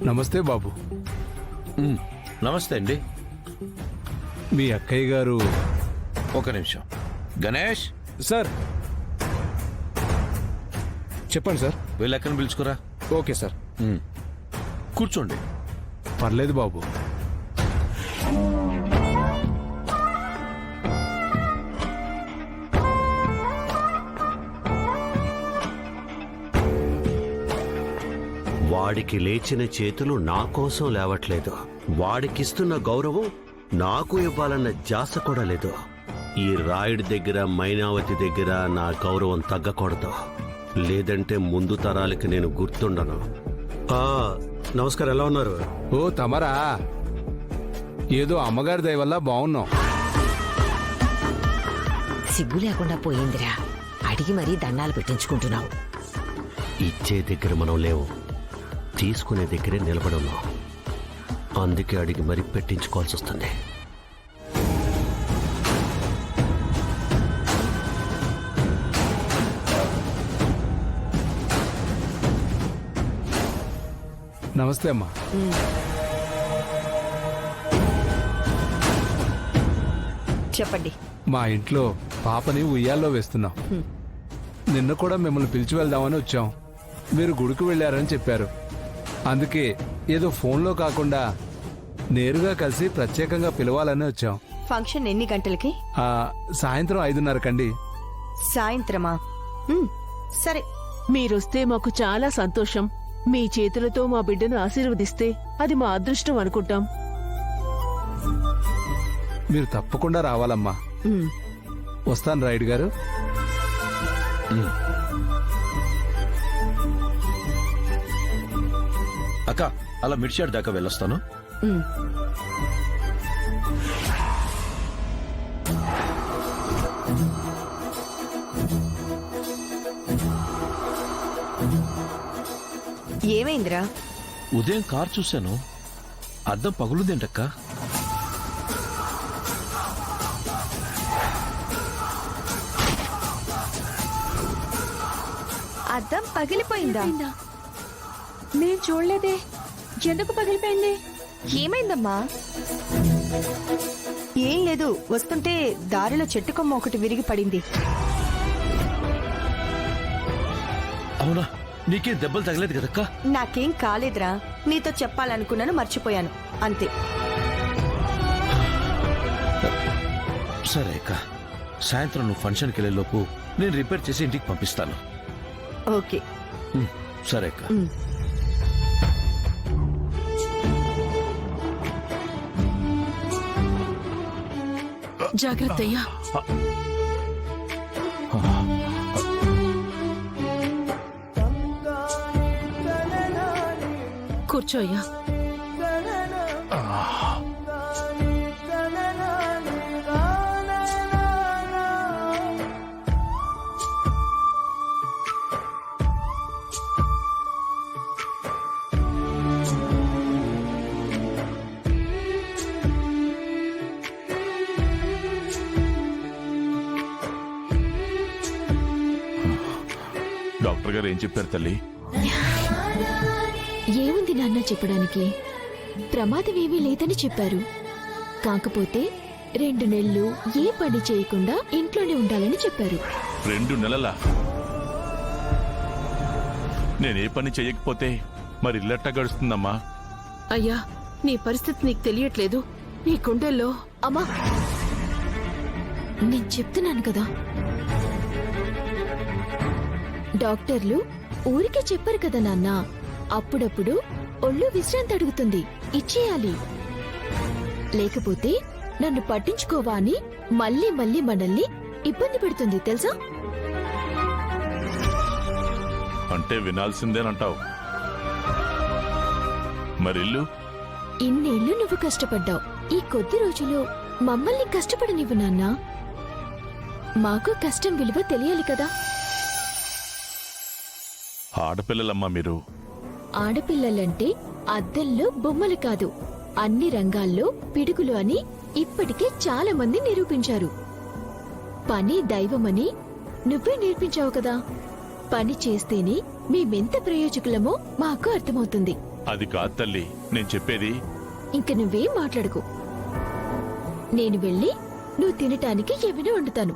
నమస్తే బాబు. నమస్తే అండి. మీ అక్కయ్య గారు. ఒక నిమిషం. గణేష్ సార్ చెప్పండి సార్. వీళ్ళ అక్కని పిలుచుకురా. Okay sir. కూర్చోండి. పర్లేదు బాబు. వాడికి లేచిన చేతులు నా కోసం లేవట్లేదు. వాడికిస్తున్న గౌరవం నాకు ఇవ్వాలన్న జాస కూడా లేదు. ఈ రాయుడి దగ్గర, మైనావతి దగ్గర నా గౌరవం తగ్గకూడదు. లేదంటే ముందు తరాలకి నేను గుర్తుండను. నమస్కారం, ఎలా ఉన్నారు? ఓ తమరా, ఏదో అమ్మగారి దయ వల్ల బాగున్నాం. సిగ్గు లేకుండా పోయిందిరా. అడిగి మరీ దండాలు పెట్టించుకుంటున్నావు. ఇచ్చే దగ్గర మనం లేవు, తీసుకునే దగ్గరే నిలబడి ఉన్నాం. అందుకే అడిగి మరీ పెట్టించుకోవాల్సి వస్తుంది. నమస్తే అమ్మా. చెప్పండి. మా ఇంట్లో పాపని ఉయ్యాల్లో వేస్తున్నాం. నిన్న కూడా మిమ్మల్ని పిలిచి వెళ్దామని వచ్చాం. మీరు గుడికి వెళ్ళారని చెప్పారు. అందుకే ఏదో ఫోన్లో కాకుండా నేరుగా కలిసి ప్రత్యేకంగా పిలవాలని వచ్చాం. ఫంక్షన్ ఎన్ని గంటలకి? సాయంత్రం 5:30 సాయంత్రమా? సరే. మీరొస్తే మాకు చాలా సంతోషం. మీ చేతులతో మా బిడ్డను ఆశీర్వదిస్తే అది మా అదృష్టం అనుకుంటాం. మీరు తప్పకుండా రావాలమ్మా. వస్తాను రాయుడు గారు. అక్క, అలా మిడ్షాడ్ దాకా వెళ్ళొస్తాను. ఏమైందిరా? ఉదయం కార్ చూశాను, అద్దం పగులుదేంటక్క? అద్దం పగిలిపోయిందా? నేను చూడలేదే. ఎందుకు పగిలిపోయింది? ఏమైందమ్మా? ఏం లేదు, వస్తుంటే దారిలో చెట్టు కొమ్మ ఒకటి విరిగి పడింది. అవునా? నీకేం దెబ్బలు తగలేదు కదక్క? నాకేం కాలేదురా. నీతో చెప్పాలనుకున్నాను, మర్చిపోయాను అంతే. సరే అక్క, సాయంత్రం నువ్వు ఫంక్షన్కి వెళ్ళే లోపు నేను రిపేర్ చేసి ఇంటికి పంపిస్తాను. ఓకే. సరే అక్క. జాగ్రత్త అయ్యా. కూర్చో అయ్యా. డాక్టర్ గారు ఏం చెప్పారు తల్లి? ఏముంది నాన్న చెప్పడానికి? ప్రమాదమేమీ లేదని చెప్పారు. కాకపోతే 2 నెలలు ఏ పని చేయకుండా ఇంట్లోనే ఉండాలని చెప్పారు. 2 నెలలా? నేనే పని చెయ్యకపోతే మరి ఇల్లట్ట గడుస్తుందమ్మా? అయ్యా, నీ పరిస్థితి నీకు తెలియట్లేదు. నీ గుండెల్లో. అమ్మా, నేను చెప్తున్నాను కదా. డాక్టర్లు ఊరికే చెప్పరు కదా నాన్న. అప్పుడప్పుడు ఒళ్ళు విశ్రాంతి అడుగుతుంది, ఇచ్చేయాలి. లేకపోతే నన్ను పట్టించుకోవా అని మళ్ళీ మళ్ళీ మనల్ని ఇబ్బంది పెడుతుంది, తెలుసా? అంటే వినాల్సిందేనంటావు. మరిల్లు? ఇన్నేళ్లు నువ్వు కష్టపడ్డావు. ఈ కొద్ది రోజులు మమ్మల్ని కష్టపడనివ్వు నాన్నా. మాకు కష్టం విలువ తెలియాలి కదా. ఆడపిల్లలమ్మా మీరు. ఆడపిల్లలంటే అద్దంలో బొమ్మలు కాదు, అన్ని రంగాల్లో పిడుగులు అని ఇప్పటికే చాలా మంది నిరూపించారు. పని దైవమని నువ్వే నేర్పించావు కదా. పని చేస్తేనే మేమెంత ప్రయోజకులమో మాకు అర్థమవుతుంది. అది కాదు తల్లి నేను చెప్పేది. ఇంక నువ్వేం మాట్లాడుకో. నేను వెళ్ళి నువ్వు తినటానికి ఏమైనా వండుతాను.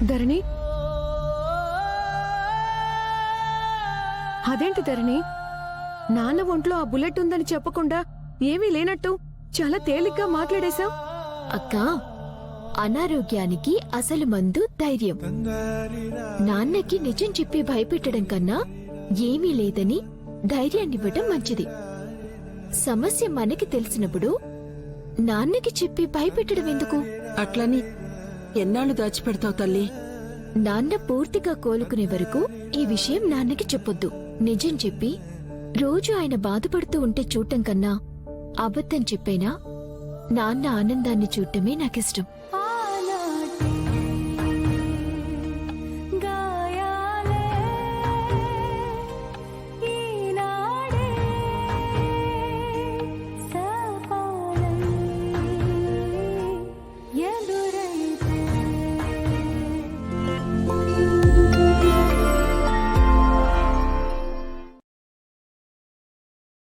ధరణి, అదేంటి ధరణి, నాన్న ఒంట్లో ఆ బుల్లెట్ ఉందని చెప్పకుండా ఏమీ లేనట్టు చాలా తేలిగ్గా మాట్లాడేశావు. అక్కా, అనారోగ్యానికి అసలు మందు ధైర్యం. నాన్నకి నిజం చెప్పి భయపెట్టడం కన్నా ఏమీ లేదని ధైర్యాన్నివ్వటం మంచిది. సమస్య మనకి తెలిసినప్పుడు నాన్నకి చెప్పి భయపెట్టడం ఎందుకు? అట్లని ఎన్నాళ్ళు దాచిపెడతావు తల్లి? నాన్న పూర్తిగా కోలుకునే వరకు ఈ విషయం నాన్నకి చెప్పొద్దు. నిజం చెప్పి రోజు ఆయన బాధపడుతూ ఉంటే చూడటం కన్నా అబద్ధం చెప్పైనా నాన్న ఆనందాన్ని చూడటమే నాకిష్టం.